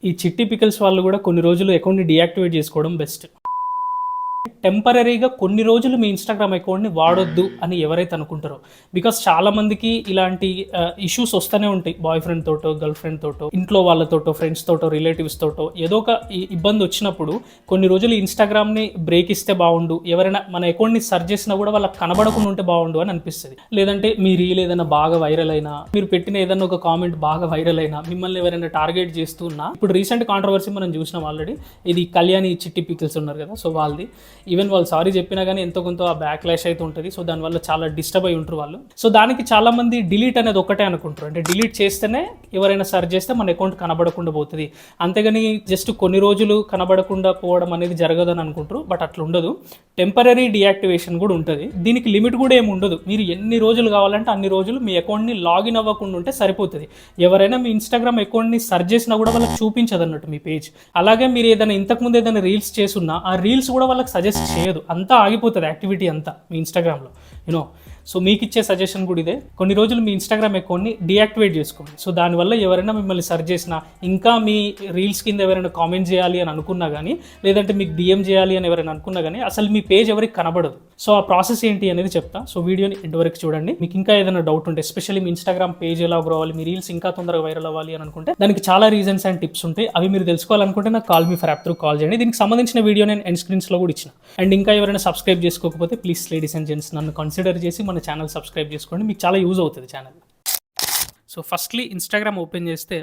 ఈ చిట్టి పికల్స్ వాళ్ళు కూడా కొన్ని రోజులు అకౌంట్ని డీయాక్టివేట్ చేసుకోవడం బెస్ట్. టెంపరీగా కొన్ని రోజులు మీ ఇన్స్టాగ్రామ్ అకౌంట్ని వాడొద్దు అని ఎవరైతే అనుకుంటారో, బికాస్ చాలామందికి ఇలాంటి ఇష్యూస్ వస్తూనే ఉంటాయి. బాయ్ ఫ్రెండ్ తోటో, గర్ల్ ఫ్రెండ్ తోటో, ఇంట్లో వాళ్ళతోటో, ఫ్రెండ్స్ తోటో, రిలేటివ్స్ తోటో ఏదో ఒక ఇబ్బంది వచ్చినప్పుడు కొన్ని రోజులు ఇన్స్టాగ్రామ్ని బ్రేక్ ఇస్తే బాగుండు, ఎవరైనా మన అకౌంట్ని సెర్చ్ చేసినా కూడా వాళ్ళకి కనబడకుండా ఉంటే బాగుండు అని అనిపిస్తుంది. లేదంటే మీ రీల్ ఏదైనా బాగా వైరల్ అయినా, మీరు పెట్టిన ఏదైనా ఒక కామెంట్ బాగా వైరల్ అయినా, మిమ్మల్ని ఎవరైనా టార్గెట్ చేస్తున్నా, ఇప్పుడు రీసెంట్ కాంట్రవర్సీ మనం చూసినాం ఆల్రెడీ, ఇది కళ్యాణి చిట్టి పికిల్స్ ఉన్నారు కదా, సో వాళ్ళది ఈవెన్ వాళ్ళు సారీ చెప్పినా కానీ ఎంతో కొంత ఆ బ్యాక్లాష్ అయితే ఉంటుంది. సో దానివల్ల చాలా డిస్టర్బ్ అయి ఉంటారు వాళ్ళు. సో దానికి చాలామంది డిలీట్ అనేది ఒకటే అనుకుంటారు, అంటే డిలీట్ చేస్తేనే ఎవరైనా సర్చ్ చేస్తే మన అకౌంట్ కనబడకుండా పోతుంది, అంతేగాని జస్ట్ కొన్ని రోజులు కనబడకుండా పోవడం అనేది జరగదని అనుకుంటారు. బట్ అట్లా ఉండదు, టెంపరీ డియాక్టివేషన్ కూడా ఉంటుంది. దీనికి లిమిట్ కూడా ఏమి ఉండదు. మీరు ఎన్ని రోజులు కావాలంటే అన్ని రోజులు మీ అకౌంట్ని లాగిన్ అవ్వకుండా ఉంటే సరిపోతుంది. ఎవరైనా మీ ఇన్స్టాగ్రామ్ అకౌంట్ని సర్చ్ చేసినా కూడా వాళ్ళకి చూపించదు అన్నట్టు మీ పేజ్. అలాగే మీరు ఏదైనా ఇంతకుముందు ఏదైనా రీల్స్ చేసున్నా ఆ రీల్స్ కూడా వాళ్ళకి సజెస్ట్ చేయదు, అంతా ఆగిపోతుంది యాక్టివిటీ అంతా మీ ఇన్స్టాగ్రామ్లో. యూనో, సో మీకు ఇచ్చే సజెషన్ కూడా ఇదే, కొన్ని రోజులు మీ ఇన్స్టాగ్రామ్ అకౌంట్ని డీయాక్టివేట్ చేసుకోండి. సో దానివల్ల ఎవరైనా మిమ్మల్ని సెర్చ్ చేసినా, ఇంకా మీ రీల్స్ కింద ఎవరైనా కామెంట్ చేయాలి అని అనుకున్నా కానీ, లేదంటే మీకు డిఎం చేయాలి అని ఎవరైనా అనుకున్నా కానీ అసలు మీ పేజ్ ఎవరికి కనబడదు. సో ఆ ప్రాసెస్ ఏంటి అనేది చెప్తా. సో వీడియోని ఎంతవరకు చూడండి. మీకు ఇంకా ఏదైనా డౌట్ ఉంటే, ఎస్పెషల్లీ మీ ఇన్స్టాగ్రామ్ పేజ్ ఎలా గ్రో అవ్వాలి, మీ రీల్స్ ఇంకా తొందరగా వైరల్ అవ్వాలి అని అనుకుంటే దానికి చాలా రీజన్స్ అండ్ టిప్స్ ఉంటాయి. అవి మీరు తెలుసుకోవాలనుకుంటే నాకు call me for app through call చేయండి. దీనికి సంబంధించిన వీడియో నేను ఎండ్ స్క్రీన్స్లో కూడా ఇచ్చిన. అండ్ ఇంకా ఎవరైనా సబ్స్క్రైబ్ చేసుకోకపోతే ప్లీజ్ లేడీస్ అండ్ జెంట్స్ నన్ను కన్సిడర్ చేసి మన ఛానల్ సబ్స్క్రైబ్ చేసుకోండి, మీకు చాలా యూజ్ అవుతుంది channel. So firstly Instagram open చేస్తే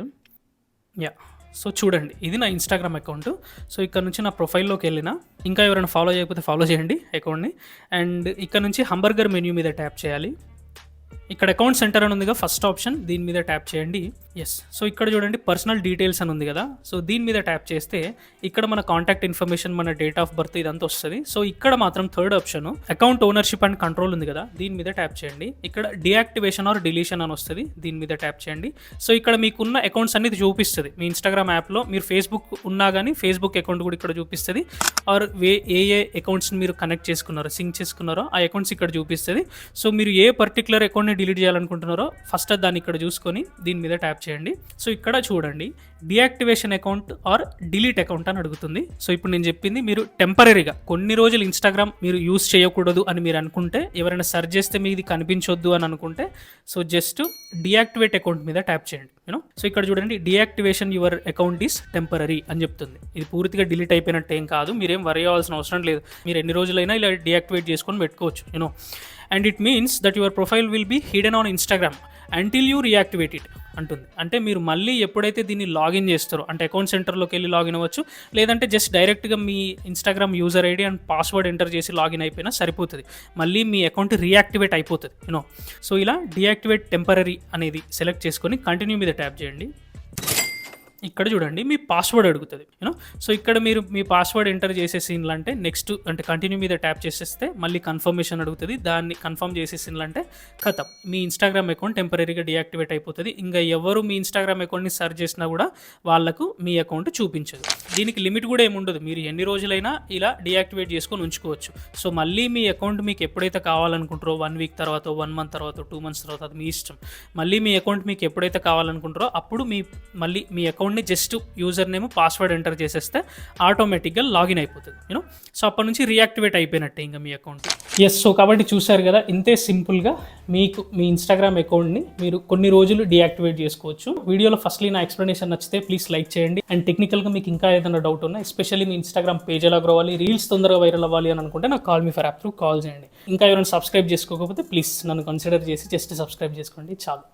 సో చూడండి, ఇది నా ఇన్స్టాగ్రామ్ అకౌంట్. సో ఇక్కడ నుంచి నా ప్రొఫైల్లోకి వెళ్ళినా, ఇంకా ఎవరైనా ఫాలో చేయకపోతే ఫాలో చేయండి అకౌంట్ని. అండ్ ఇక్కడ నుంచి హంబర్గర్ మెన్యూ మీద ట్యాప్ చేయాలి. ఇక్కడ అకౌంట్ సెంటర్ అని ఉందిగా, ఫస్ట్ ఆప్షన్, దీని మీద ట్యాప్ చేయండి. ఎస్, సో ఇక్కడ చూడండి పర్సనల్ డీటెయిల్స్ అని ఉంది కదా, సో దీని మీద ట్యాప్ చేస్తే ఇక్కడ మన కాంటాక్ట్ ఇన్ఫర్మేషన్, మన డేట్ ఆఫ్ బర్త్ ఇదంతా వస్తుంది. సో ఇక్కడ మాత్రం third option account ownership and control ఉంది కదా, దీని మీద ట్యాప్ చేయండి. ఇక్కడ డియాక్టివేషన్ ఆర్ డిలీషన్ అని వస్తుంది, దీని మీద ట్యాప్ చేయండి. సో ఇక్కడ మీకున్న అకౌంట్స్ అనేది చూపిస్తుంది. మీ ఇన్స్టాగ్రామ్ యాప్లో మీరు ఫేస్బుక్ ఉన్నా కానీ ఫేస్బుక్ అకౌంట్ కూడా ఇక్కడ చూపిస్తుంది. ఆర్ ఏ అకౌంట్స్ని మీరు కనెక్ట్ చేసుకున్నారో, సింక్ చేసుకున్నారో ఆ అకౌంట్స్ ఇక్కడ చూపిస్తుంది. సో మీరు ఏ పర్టికులర్ అకౌంట్ని డిలీట్ చేయాలనుకుంటున్నారో ఫస్ట్ దాన్ని ఇక్కడ చూసుకొని దీని మీద ట్యాప్ చేయండి. సో ఇక్కడ చూడండి deactivation account or delete account అని అడుగుతుంది. సో ఇప్పుడు నేను చెప్పింది మీరు టెంపరీగా కొన్ని రోజులు ఇన్స్టాగ్రామ్ మీరు యూస్ చేయకూడదు అని మీరు అనుకుంటే, ఎవరైనా సెర్చ్ చేస్తే మీది కనిపించొద్దు అని అనుకుంటే, సో జస్ట్ డియాక్టివేట్ అకౌంట్ మీద ట్యాప్ చేయండి. యూనో, సో ఇక్కడ చూడండి deactivation your account is temporary అని చెప్తుంది. ఇది పూర్తిగా డిలీట్ అయిపోయినట్టు ఏం కాదు, మీరేం వరీ అవ్వాల్సిన అవసరం లేదు. మీరు ఎన్ని రోజులైనా ఇలా డియాక్టివేట్ చేసుకొని పెట్టుకోవచ్చు. You know, and it means that your profile will be hidden on Instagram until you reactivate it అంటుంది. అంటే మీరు మళ్ళీ ఎప్పుడైతే దీన్ని లాగిన్ చేస్తారో, అంటే అకౌంట్ సెంటర్లోకి వెళ్ళి లాగిన్ అవ్వచ్చు, లేదంటే జస్ట్ డైరెక్ట్గా మీ Instagram user ID and password enter చేసి లాగిన్ అయిపోయినా సరిపోతుంది, మళ్ళీ మీ అకౌంట్ రియాక్టివేట్ అయిపోతుంది. యూనో, సో ఇలా డియాక్టివేట్ టెంపరీ అనేది సెలెక్ట్ చేసుకొని కంటిన్యూ మీద ట్యాప్ చేయండి. ఇక్కడ చూడండి మీ పాస్వర్డ్ అడుగుతుంది. యూనో, సో ఇక్కడ మీరు మీ పాస్వర్డ్ ఎంటర్ చేసేసిన్లు అంటే నెక్స్ట్ అంటే కంటిన్యూ మీద ట్యాప్ చేసేస్తే మళ్ళీ కన్ఫర్మేషన్ అడుగుతుంది. దాన్ని కన్ఫర్మ్ చేసేసిన్లు అంటే ఖతం, మీ ఇన్స్టాగ్రామ్ అకౌంట్ టెంపరీగా డియాక్టివేట్ అయిపోతుంది. ఇంకా ఎవరు మీ ఇన్స్టాగ్రామ్ అకౌంట్ని సెర్చ్ చేసినా కూడా వాళ్ళకు మీ అకౌంట్ చూపించదు. దీనికి లిమిట్ కూడా ఏముండదు, మీరు ఎన్ని రోజులైనా ఇలా డియాక్టివేట్ చేసుకొని ఉంచుకోవచ్చు. సో మళ్ళీ మీ అకౌంట్ మీకు ఎప్పుడైతే కావాలనుకుంటారో, 1 వీక్ తర్వాత, 1 మంత్ తర్వాత, 2 మంత్స్ తర్వాత, అది మీ ఇష్టం. మళ్ళీ మీ అకౌంట్ మీకు ఎప్పుడైతే కావాలనుకుంటారో అప్పుడు మళ్ళీ మీ అకౌంట్ని just user name, password enter చేసేస్తే ఆటోమేటిక్గా లాగిన్ అయిపోతుంది. యూనో, సో అప్పటి నుంచి రియాక్టివేట్ అయిపోయినట్టే ఇంకా మీ అకౌంట్. ఎస్, సో కాబట్టి చూసారు కదా, ఇంతే సింపుల్గా మీకు మీ ఇన్స్టాగ్రామ్ అకౌంట్ని మీరు కొన్ని రోజులు డియాక్టివేట్ చేసుకోవచ్చు. వీడియోలో ఫస్ట్లీ నా ఎక్స్ప్లెనేషన్ నచ్చితే ప్లీజ్ లైక్ చేయండి. అండ్ టెక్నికల్గా మీకు ఇంకా ఏదైనా డౌట్ ఉన్నా, ఎస్పెషల్లీ మీ ఇన్స్టాగ్రామ్ పేజ్ ఎలా గ్రో అవ్వాలి, రీల్స్ తొందరగా వైరల్ అవ్వాలి అని అనుకుంటే నాకు call me for app through call చేయండి. ఇంకా ఎవరైనా సబ్స్క్రైబ్ చేసుకోకపోతే ప్లీజ్ నన్ను కన్సిడర్ చేసి జస్ట్ సబ్స్క్రైబ్ చేసుకోండి చాలు.